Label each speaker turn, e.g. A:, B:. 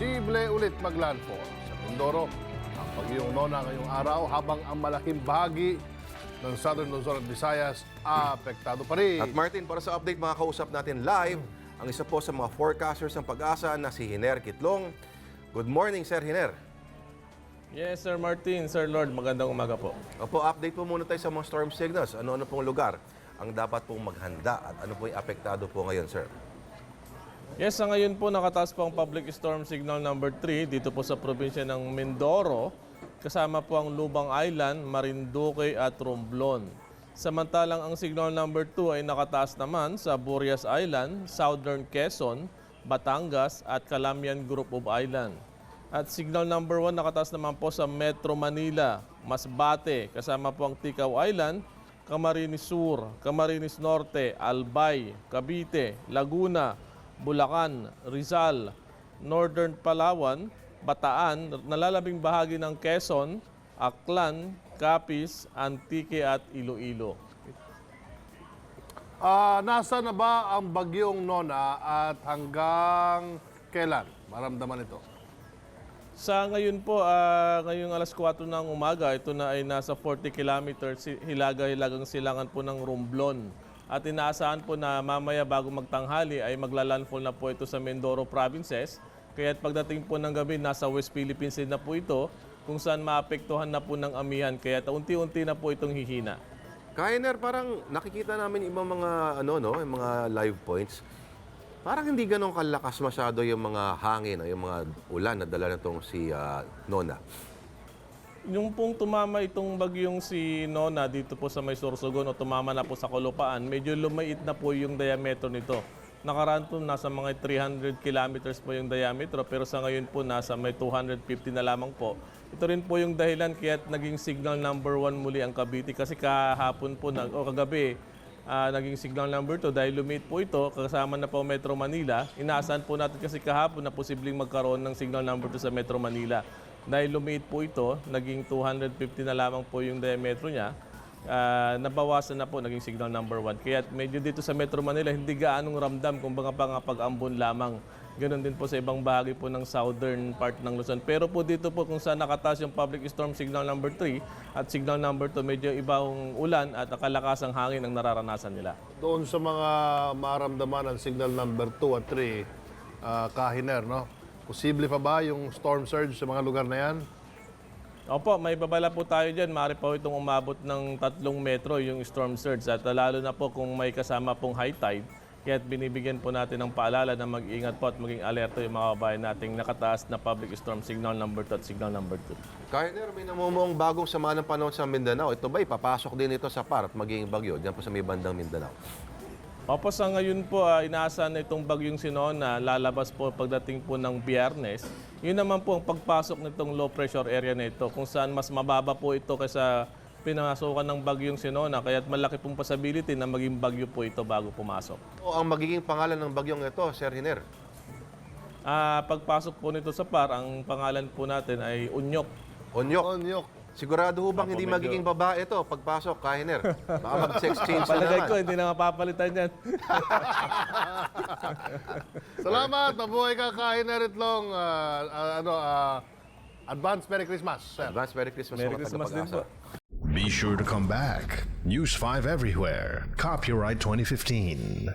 A: posible ulit maglandfall sa Mindoro ang bagyong Nona ngayong araw habang ang malaking bahagi ng Southern Luzon at Visayas apektado pa rin.
B: At Martin, para sa update, mga kausap natin live, ang isa po sa mga forecasters ng Pag-asa na si Hiner Kitlong. Good morning, Sir Hiner.
C: Yes, Sir Martin, Sir Lord, magandang umaga po.
B: Opo, update po muna tayo sa mga storm signals. Ano-ano pong lugar ang dapat pong maghanda at ano po yung apektado po ngayon, Sir?
C: Yes, sa ngayon po nakataas po ang public storm signal number 3 dito po sa probinsya ng Mindoro. Kasama po ang Lubang Island, Marinduque at Romblon. Samantalang ang signal number 2 ay nakataas naman sa Burias Island, Southern Quezon, Batangas at Calamian Group of Island. At signal number 1 nakataas naman po sa Metro Manila, Masbate, kasama po ang Ticao Island, Camarines Sur, Camarines Norte, Albay, Cavite, Laguna, Bulacan, Rizal, Northern Palawan, Bataan, nalalabing bahagi ng Quezon, Aklan, Capiz, Antique at Iloilo.
A: Nasa na ba ang bagyong Nona at hanggang kailan maramdaman ito?
C: Sa ngayon po, ngayong alas 4 ng umaga, ito na ay nasa 40 kilometers hilaga-hilagang silangan po ng Romblon. At inaasahan po na mamaya bago magtanghali ay maglalandfall na po ito sa Mindoro provinces. Kaya pagdating po ng gabi, nasa West Philippines na po ito, kung saan maapektuhan na po ng amihan. Kaya unti-unti na po itong hihina.
B: Hiner, parang nakikita namin ibang mga, yung mga live points. Parang hindi ganun kalakas masyado yung mga hangin o yung mga ulan na dala na itong si Nona.
C: Yung pong tumama itong bagyong si Nona dito po sa may Sorsogon o tumama na po sa Kolopaan, medyo lumait na po yung diameter nito. Nakaraan po nasa mga 300 kilometers po yung diameter pero sa ngayon po nasa may 250 na lamang po. Ito rin po yung dahilan kaya naging signal number 1 muli ang Cavite kasi kahapon po o kagabi naging signal number 2 dahil lumit po ito kasama na po Metro Manila. Inaasahan po natin kasi kahapon na posibleng magkaroon ng signal number 2 sa Metro Manila. Dahil lumit po ito, naging 250 na lamang po yung diametro niya, nabawasan na po, naging signal number 1. Kaya medyo dito sa Metro Manila, hindi gaanong ramdam, kung baga pag-ambon lamang. Ganon din po sa ibang bahagi po ng southern part ng Luzon. Pero po dito po kung saan nakataas yung public storm signal number 3 at signal number 2, medyo ibang ulan at kalakasang hangin ang nararanasan nila.
A: Doon sa mga maramdaman ang signal number 2 at 3, Kahiner, no? Posible pa ba yung storm surge sa mga lugar na yan?
C: Opo, may babala po tayo dyan. Maaari po itong umabot ng 3 metro yung storm surge. At lalo na po kung may kasama pong high tide. Kaya binibigyan po natin ng paalala na mag-ingat po at maging alerto yung mga kabayan nating nakataas na public storm signal number 2 at signal number 2.
B: Hiner, may namumong bagong sama ng panahon sa Mindanao. Ito ba, papasok din ito sa PAR at magiging bagyo dyan po sa may bandang Mindanao?
C: Opo, sa ngayon po, inaasahan na itong bagyong si Nona, lalabas po pagdating po ng Biyernes. Yun naman po ang pagpasok nitong low pressure area na ito, kung saan mas mababa po ito kaysa pinasukan ng bagyong si Nona, kaya malaki pong possibility na maging bagyo po ito bago pumasok.
B: O ang magiging pangalan ng bagyong ito, Sir Hiner?
C: Pagpasok po nito sa PAR, ang pangalan po natin ay Unyok.
B: Onyok.
A: Onyok.
B: Sigurado ho bang hindi
C: medyo-
B: magiging babae ito pagpasok, Hiner? Baka mag-sex change na
C: Palagay
B: naman.
C: ko, hindi na mapapalitan yan.
A: Salamat, mabuhay ka, Kahiner Itlong. Advance Merry Christmas, sir.
B: Advance Merry Christmas.
C: Merry
B: mga
C: Christmas din
B: taga-Pag-asa.
C: po.
D: Be sure to come back. News 5 everywhere. Copyright 2015.